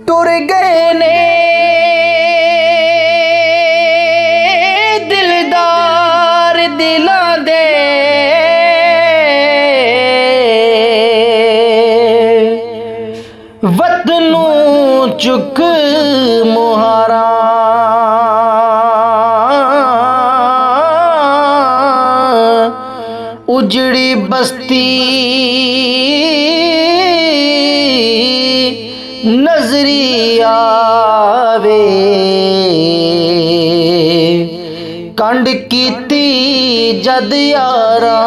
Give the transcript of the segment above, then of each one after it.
टुर गए ने दिलदार दिलां दे वतनों चुक मुहारा उजड़ी बस्ती नजरी आवे कंड कीती जद यारा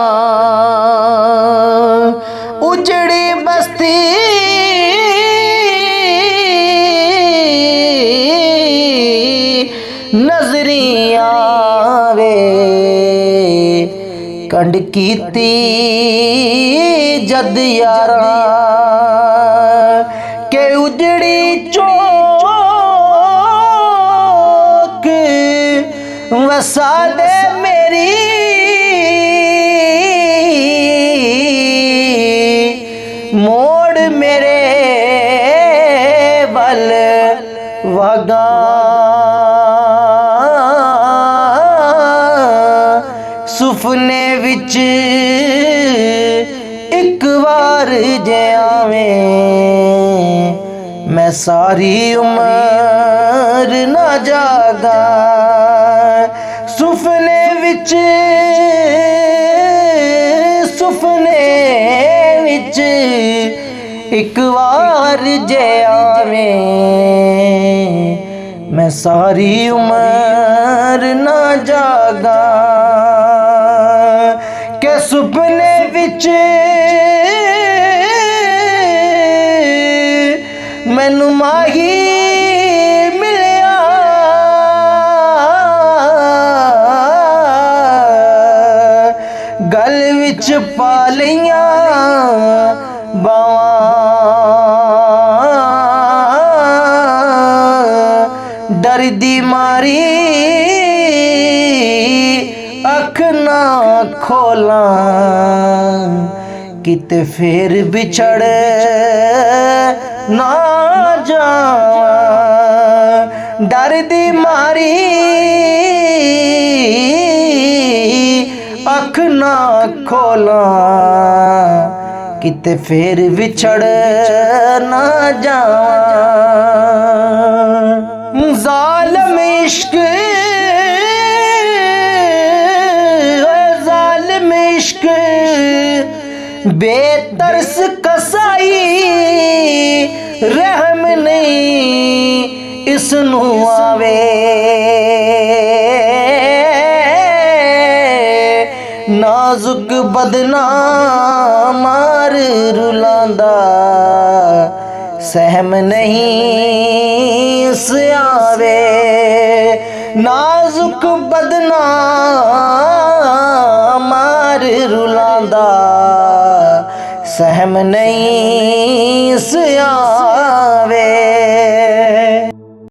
उजड़ी बस्ती नजरी आवे कंड कीती जद यारा के उजड़ी चौक वसा दे मेरी मोड़ मेरे बल वगा सुपने विच एक बार जे आवें मैं सारी उम्र ना जागा सुपने विच एक बार जे आवें मैं सारी उम्र ना जागा के सुपने विच मैनू माही मिलिया गल विच पा लिया बावां डर दी मारी अख ना खोला किते फिर बिछड़ ना जावा डर दी मारी अख ना खोला किते फिर बिछड़ ना जावा जालिम इश्क बेतरस कसाई रहम नहीं इसनू आवे नाजुक बदना मार रुलांदा सहम नहीं इस आवे नाजुक बदना मार रुलांदा सहम नहीं इस